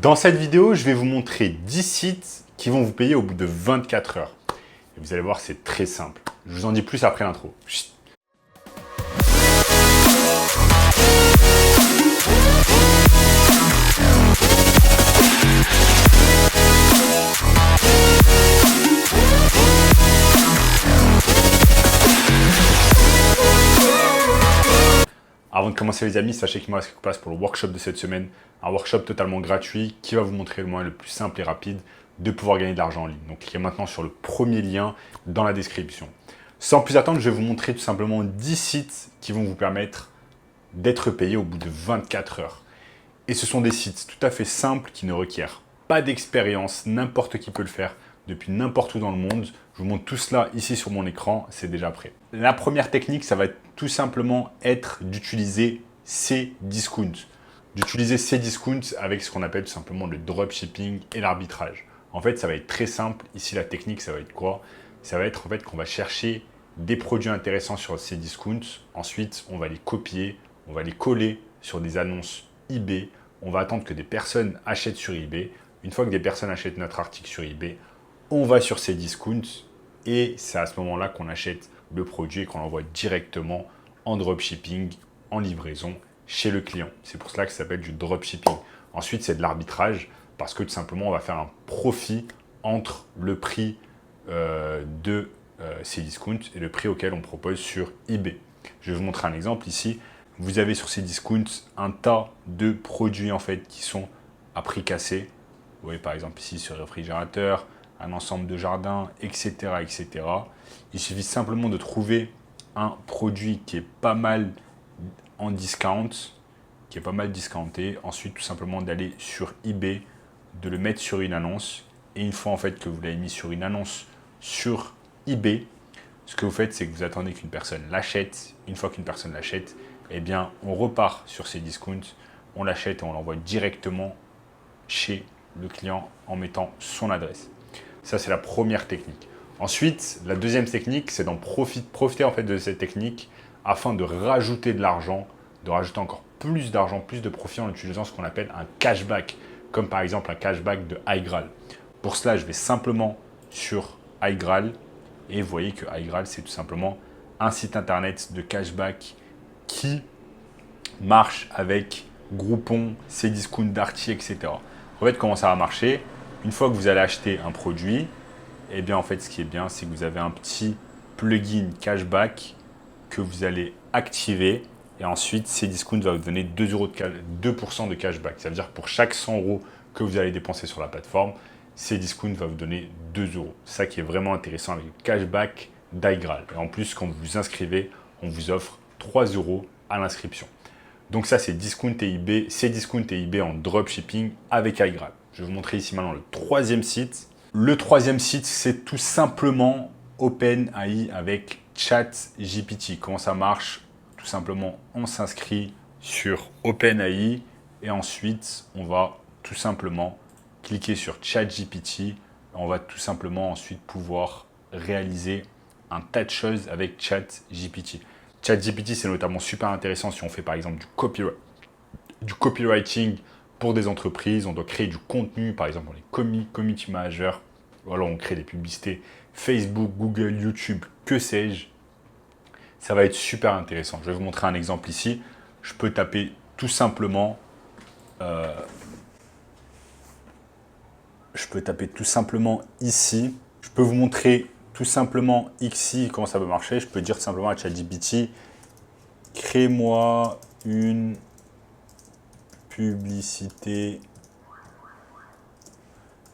Dans cette vidéo, je vais vous montrer 10 sites qui vont vous payer au bout de 24 heures. Et vous allez voir, c'est très simple. Je vous en dis plus après l'intro. Chut. Avant de commencer les amis, sachez qu'il me reste quelques places pour le workshop de cette semaine. Un workshop totalement gratuit qui va vous montrer le moyen le plus simple et rapide de pouvoir gagner de l'argent en ligne. Donc cliquez maintenant sur le premier lien dans la description. Sans plus attendre, je vais vous montrer tout simplement 10 sites qui vont vous permettre d'être payé au bout de 24 heures. Et ce sont des sites tout à fait simples qui ne requièrent pas d'expérience, n'importe qui peut le faire depuis n'importe où dans le monde. Je vous montre tout cela ici sur mon écran, c'est déjà prêt. La première technique, ça va tout simplement être d'utiliser Cdiscount. D'utiliser Cdiscount avec ce qu'on appelle tout simplement le dropshipping et l'arbitrage. En fait, ça va être très simple. Ici, la technique, ça va être quoi? Ça va être en fait qu'on va chercher des produits intéressants sur Cdiscount. Ensuite, on va les copier, on va les coller sur des annonces eBay. On va attendre que des personnes achètent sur eBay. Une fois que des personnes achètent notre article sur eBay, on va sur Cdiscount et c'est à ce moment-là qu'on achète le produit et qu'on l'envoie directement en dropshipping, en livraison chez le client. C'est pour cela que ça s'appelle du dropshipping. Ensuite, c'est de l'arbitrage parce que tout simplement, on va faire un profit entre le prix de Cdiscount et le prix auquel on propose sur eBay. Je vais vous montrer un exemple ici. Vous avez sur Cdiscount un tas de produits en fait qui sont à prix cassé. Vous voyez par exemple ici sur le réfrigérateur, un ensemble de jardins, etc., etc. Il suffit simplement de trouver un produit qui est pas mal en discount, qui est pas mal discounté. Ensuite, tout simplement d'aller sur eBay, de le mettre sur une annonce. Et une fois en fait que vous l'avez mis sur une annonce sur eBay, ce que vous faites, c'est que vous attendez qu'une personne l'achète. Une fois qu'une personne l'achète, eh bien, on repart sur Cdiscount, on l'achète et on l'envoie directement chez le client en mettant son adresse. Ça, c'est la première technique. Ensuite, la deuxième technique, c'est d'en profiter en fait de cette technique afin de rajouter de l'argent, de rajouter encore plus d'argent, plus de profit en utilisant ce qu'on appelle un cashback, comme par exemple un cashback de iGraal. Pour cela, je vais simplement sur iGraal et vous voyez que iGraal, c'est tout simplement un site internet de cashback qui marche avec Groupon, Cdiscount, Darty, etc. En fait, comment ça va marcher? Une fois que vous allez acheter un produit, eh bien, en fait, ce qui est bien, c'est que vous avez un petit plugin cashback que vous allez activer. Et ensuite, Cdiscount va vous donner 2% de cashback. Ça veut dire que pour chaque 100 € que vous allez dépenser sur la plateforme, Cdiscount va vous donner 2 €. C'est ça qui est vraiment intéressant avec le cashback d'iGraal. Et en plus, quand vous vous inscrivez, on vous offre 3 € à l'inscription. Donc ça, c'est Cdiscount et eBay en dropshipping avec iGraal. Je vais vous montrer ici maintenant le troisième site. Le troisième site, c'est tout simplement OpenAI avec ChatGPT. Comment ça marche? Tout simplement, on s'inscrit sur OpenAI et ensuite, on va tout simplement cliquer sur ChatGPT. On va tout simplement ensuite pouvoir réaliser un tas de choses avec ChatGPT. ChatGPT, c'est notamment super intéressant si on fait par exemple du copywriting pour des entreprises. On doit créer du contenu, par exemple, on est community manager. Ou alors on crée des publicités Facebook, Google, YouTube, que sais-je. Ça va être super intéressant. Je vais vous montrer un exemple ici. Je peux taper tout simplement ici. Je peux vous montrer tout simplement ici comment ça peut marcher. Je peux dire simplement à ChatGPT, crée-moi une publicité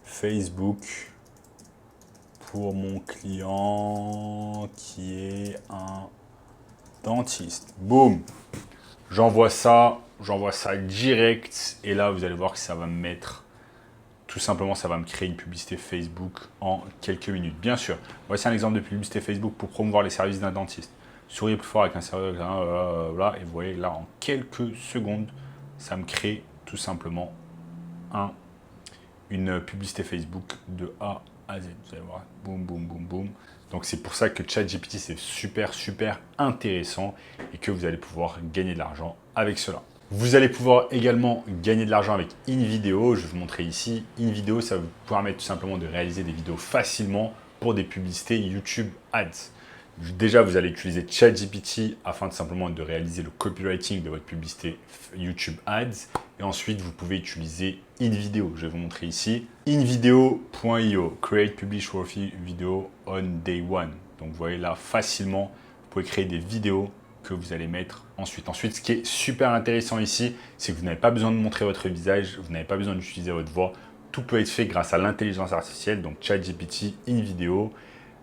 Facebook pour mon client qui est un dentiste. Boum, j'envoie ça direct et là vous allez voir que ça va me mettre tout simplement, ça va me créer une publicité Facebook en quelques minutes. Bien sûr, voici un exemple de publicité Facebook pour promouvoir les services d'un dentiste. Souriez plus fort avec un service, et vous voyez là en quelques secondes, ça me crée tout simplement une publicité Facebook de A à Z. Vous allez voir, boum, boum, boum, boum. Donc c'est pour ça que ChatGPT c'est super intéressant et que vous allez pouvoir gagner de l'argent avec cela. Vous allez pouvoir également gagner de l'argent avec InVideo. Je vais vous montrer ici. InVideo, ça va vous permettre tout simplement de réaliser des vidéos facilement pour des publicités YouTube Ads. Déjà, vous allez utiliser ChatGPT afin de simplement de réaliser le copywriting de votre publicité YouTube Ads. Et ensuite, vous pouvez utiliser InVideo. Je vais vous montrer ici. InVideo.io, Create Publish Worthy Video on Day One. Donc, vous voyez là, facilement, vous pouvez créer des vidéos que vous allez mettre ensuite. Ensuite, ce qui est super intéressant ici, c'est que vous n'avez pas besoin de montrer votre visage, vous n'avez pas besoin d'utiliser votre voix. Tout peut être fait grâce à l'intelligence artificielle, donc ChatGPT, InVideo.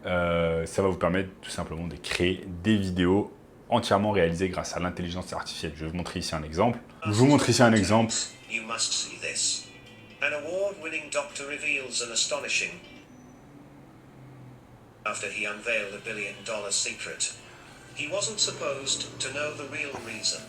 Ça va vous permettre tout simplement de créer des vidéos entièrement réalisées grâce à l'intelligence artificielle. Je vais vous montrer ici un exemple. Je vous montre ici un exemple. An award-winning doctor reveals an astonishing after he unveiled a $1 billion secret. He wasn't supposed to know the real reason.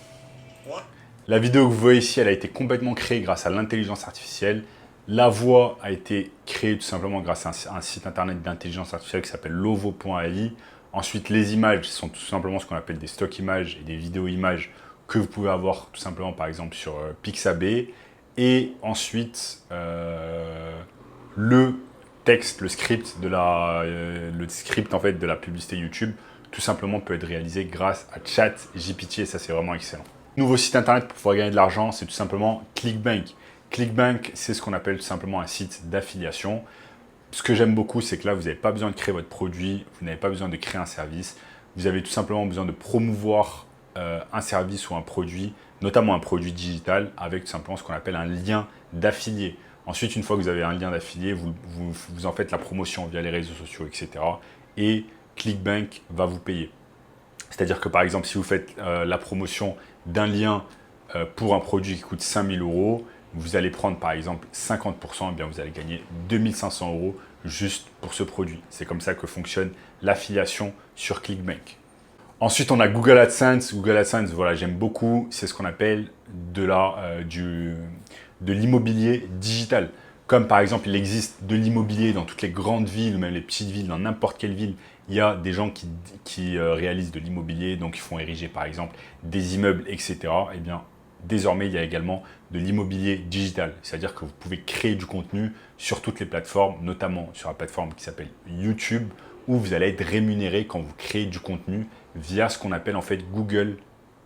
What? La vidéo que vous voyez ici, elle a été complètement créée grâce à l'intelligence artificielle. La voix a été créée tout simplement grâce à un site internet d'intelligence artificielle qui s'appelle lovo.ai. Ensuite, les images sont tout simplement ce qu'on appelle des stock images et des vidéos images que vous pouvez avoir tout simplement par exemple sur Pixabay. Et ensuite, le texte, le script en fait de la publicité YouTube, tout simplement peut être réalisé grâce à ChatGPT et ça c'est vraiment excellent. Nouveau site internet pour pouvoir gagner de l'argent, c'est tout simplement ClickBank. ClickBank, c'est ce qu'on appelle tout simplement un site d'affiliation. Ce que j'aime beaucoup, c'est que là, vous n'avez pas besoin de créer votre produit, vous n'avez pas besoin de créer un service. Vous avez tout simplement besoin de promouvoir un service ou un produit, notamment un produit digital, avec tout simplement ce qu'on appelle un lien d'affilié. Ensuite, une fois que vous avez un lien d'affilié, vous en faites la promotion via les réseaux sociaux, etc. Et ClickBank va vous payer. C'est-à-dire que par exemple, si vous faites la promotion d'un lien pour un produit qui coûte 5 000 €, vous allez prendre par exemple 50%, et bien vous allez gagner 2 500 € juste pour ce produit. C'est comme ça que fonctionne l'affiliation sur ClickBank. Ensuite, on a Google AdSense. Google AdSense, voilà, j'aime beaucoup. C'est ce qu'on appelle de l'immobilier digital. Comme par exemple, il existe de l'immobilier dans toutes les grandes villes, ou même les petites villes, dans n'importe quelle ville. Il y a des gens qui réalisent de l'immobilier, donc ils font ériger par exemple des immeubles, etc. Eh bien, désormais, il y a également de l'immobilier digital. C'est-à-dire que vous pouvez créer du contenu sur toutes les plateformes, notamment sur la plateforme qui s'appelle YouTube, où vous allez être rémunéré quand vous créez du contenu via ce qu'on appelle en fait Google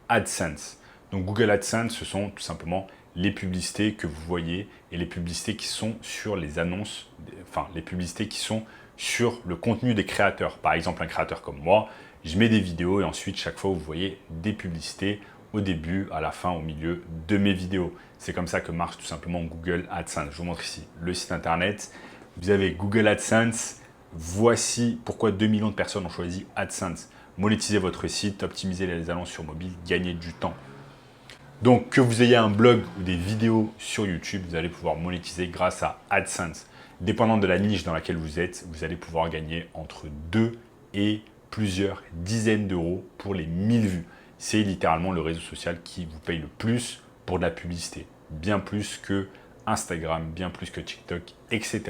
AdSense. Donc Google AdSense, ce sont tout simplement les publicités que vous voyez et les publicités qui sont sur les annonces, enfin les publicités qui sont sur le contenu des créateurs. Par exemple, un créateur comme moi, je mets des vidéos et ensuite chaque fois vous voyez des publicités au début, à la fin, au milieu de mes vidéos. C'est comme ça que marche tout simplement Google AdSense. Je vous montre ici le site internet. Vous avez Google AdSense. Voici pourquoi 2 millions de personnes ont choisi AdSense. Monétiser votre site, optimiser les annonces sur mobile, gagner du temps. Donc, que vous ayez un blog ou des vidéos sur YouTube, vous allez pouvoir monétiser grâce à AdSense. Dépendant de la niche dans laquelle vous êtes, vous allez pouvoir gagner entre 2 et plusieurs dizaines d'euros pour les 1000 vues. C'est littéralement le réseau social qui vous paye le plus pour de la publicité. Bien plus que Instagram, bien plus que TikTok, etc.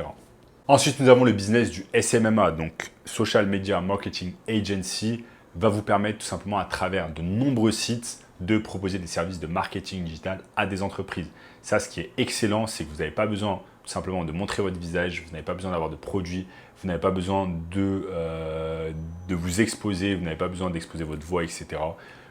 Ensuite, nous avons le business du SMMA, donc Social Media Marketing Agency, va vous permettre tout simplement à travers de nombreux sites de proposer des services de marketing digital à des entreprises. Ça, ce qui est excellent, c'est que vous n'avez pas besoin tout simplement de montrer votre visage, vous n'avez pas besoin d'avoir de produits, vous n'avez pas besoin de vous exposer, vous n'avez pas besoin d'exposer votre voix, etc.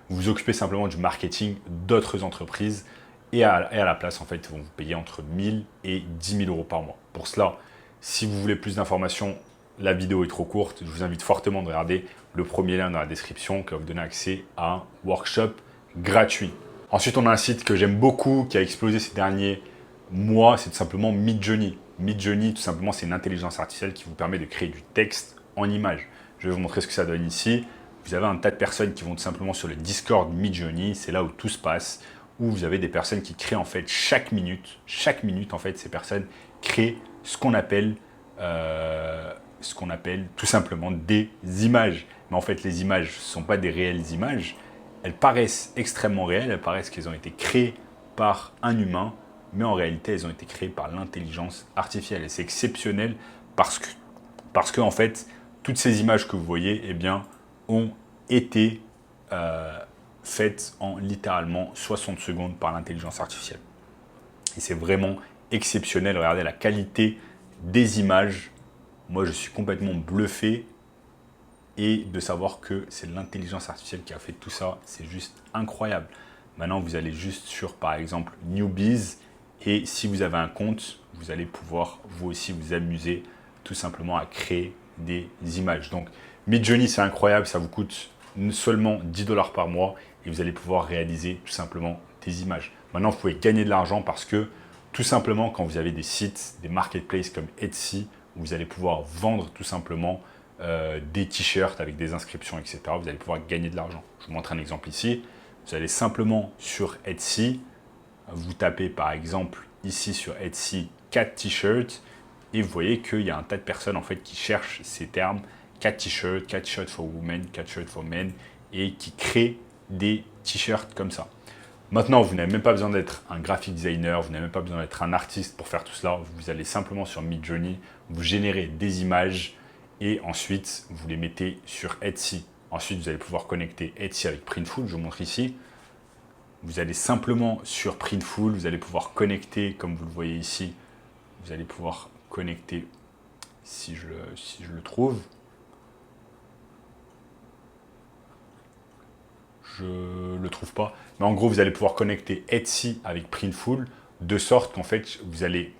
Vous vous occupez simplement du marketing d'autres entreprises et à la place, en fait, ils vont vous payer entre 1000 et 10 000 € par mois. Pour cela, si vous voulez plus d'informations, la vidéo est trop courte. Je vous invite fortement de regarder le premier lien dans la description qui va vous donner accès à un workshop gratuit. Ensuite, on a un site que j'aime beaucoup, qui a explosé ces derniers mois, c'est tout simplement Midjourney. Midjourney, tout simplement, c'est une intelligence artificielle qui vous permet de créer du texte en image. Je vais vous montrer ce que ça donne ici. Vous avez un tas de personnes qui vont tout simplement sur le Discord Midjourney, c'est là où tout se passe, où vous avez des personnes qui créent en fait chaque minute en fait, ces personnes créent ce qu'on appelle tout simplement des images. Mais en fait, les images ne sont pas des réelles images. Elles paraissent extrêmement réelles, elles paraissent qu'elles ont été créées par un humain, mais en réalité, elles ont été créées par l'intelligence artificielle. Et c'est exceptionnel parce que en fait, toutes ces images que vous voyez, eh bien, ont été faites en littéralement 60 secondes par l'intelligence artificielle. Et c'est vraiment exceptionnel. Regardez la qualité des images. Moi, je suis complètement bluffé. Et de savoir que c'est l'intelligence artificielle qui a fait tout ça, c'est juste incroyable. Maintenant, vous allez juste sur, par exemple, Newbiz. Et si vous avez un compte, vous allez pouvoir, vous aussi, vous amuser tout simplement à créer des images. Donc, Midjourney, c'est incroyable. Ça vous coûte seulement 10 $ par mois. Et vous allez pouvoir réaliser tout simplement des images. Maintenant, vous pouvez gagner de l'argent parce que, tout simplement, quand vous avez des sites, des marketplaces comme Etsy, vous allez pouvoir vendre tout simplement des t-shirts avec des inscriptions, etc. Vous allez pouvoir gagner de l'argent. Je vous montre un exemple ici. Vous allez simplement sur Etsy, vous tapez par exemple ici sur Etsy 4 t-shirts et vous voyez qu'il y a un tas de personnes en fait qui cherchent ces termes 4 t-shirts for women, 4 t-shirts for men et qui créent des t-shirts comme ça. Maintenant, vous n'avez même pas besoin d'être un graphic designer, vous n'avez même pas besoin d'être un artiste pour faire tout cela. Vous allez simplement sur Midjourney, vous générez des images et ensuite, vous les mettez sur Etsy. Ensuite, vous allez pouvoir connecter Etsy avec Printful. Je vous montre ici. Vous allez simplement sur Printful. Vous allez pouvoir connecter, comme vous le voyez ici. Vous allez pouvoir connecter, si je le trouve. Je ne le trouve pas. Mais en gros, vous allez pouvoir connecter Etsy avec Printful de sorte qu'en fait, vous allez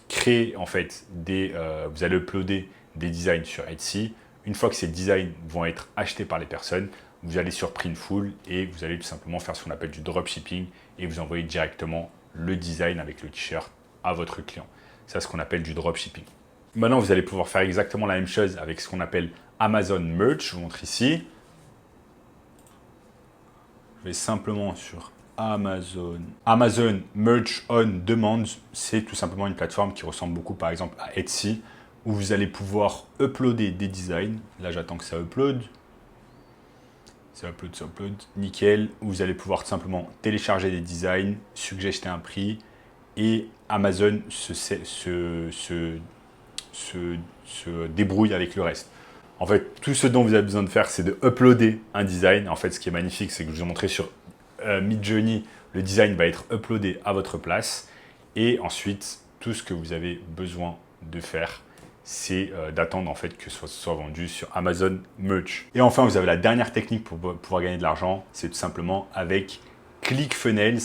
créer en fait vous allez uploader des designs sur Etsy. Une fois que ces designs vont être achetés par les personnes, vous allez sur Printful et vous allez tout simplement faire ce qu'on appelle du dropshipping et vous envoyer directement le design avec le t-shirt à votre client. C'est ce qu'on appelle du dropshipping. Maintenant, vous allez pouvoir faire exactement la même chose avec ce qu'on appelle Amazon Merch. Je vous montre ici. Je vais simplement sur Amazon. Amazon Merch on Demand, c'est tout simplement une plateforme qui ressemble beaucoup par exemple à Etsy, où vous allez pouvoir uploader des designs. Là, j'attends que ça upload. Ça upload, nickel. Où vous allez pouvoir tout simplement télécharger des designs, suggérer un prix et Amazon se débrouille avec le reste. En fait, tout ce dont vous avez besoin de faire, c'est de uploader un design. En fait, ce qui est magnifique, c'est que je vous ai montré sur Midjourney, le design va être uploadé à votre place. Et ensuite, tout ce que vous avez besoin de faire, c'est d'attendre en fait que ce soit vendu sur Amazon Merch. Et enfin, vous avez la dernière technique pour pouvoir gagner de l'argent, c'est tout simplement avec ClickFunnels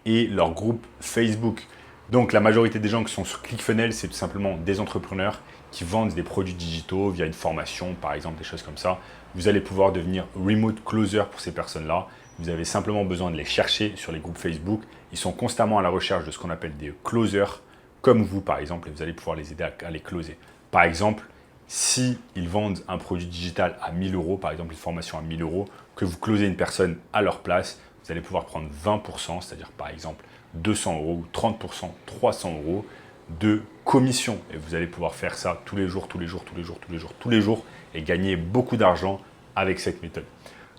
et leur groupe Facebook. Donc la majorité des gens qui sont sur ClickFunnels, c'est tout simplement des entrepreneurs qui vendent des produits digitaux via une formation, par exemple, des choses comme ça. Vous allez pouvoir devenir remote closer pour ces personnes-là. Vous avez simplement besoin de les chercher sur les groupes Facebook. Ils sont constamment à la recherche de ce qu'on appelle des closers, comme vous par exemple, et vous allez pouvoir les aider à les closer. Par exemple, si ils vendent un produit digital à 1 000 €, par exemple une formation à 1 000 €, que vous closez une personne à leur place, vous allez pouvoir prendre 20%, c'est-à-dire par exemple 200 € ou 30%, 300 € de commission. Et vous allez pouvoir faire ça tous les jours et gagner beaucoup d'argent avec cette méthode.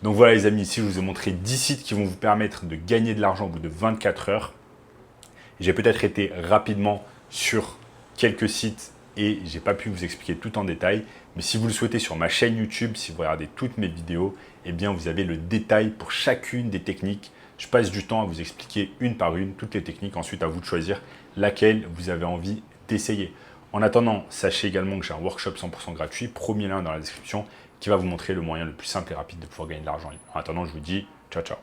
Donc voilà les amis, ici je vous ai montré 10 sites qui vont vous permettre de gagner de l'argent au bout de 24 heures. J'ai peut-être été rapidement sur quelques sites et j'ai pas pu vous expliquer tout en détail. Mais si vous le souhaitez sur ma chaîne YouTube, si vous regardez toutes mes vidéos, eh bien vous avez le détail pour chacune des techniques. Je passe du temps à vous expliquer une par une toutes les techniques. Ensuite, à vous de choisir laquelle vous avez envie d'essayer. En attendant, sachez également que j'ai un workshop 100% gratuit, premier lien dans la description, qui va vous montrer le moyen le plus simple et rapide de pouvoir gagner de l'argent en ligne. En attendant, je vous dis ciao, ciao.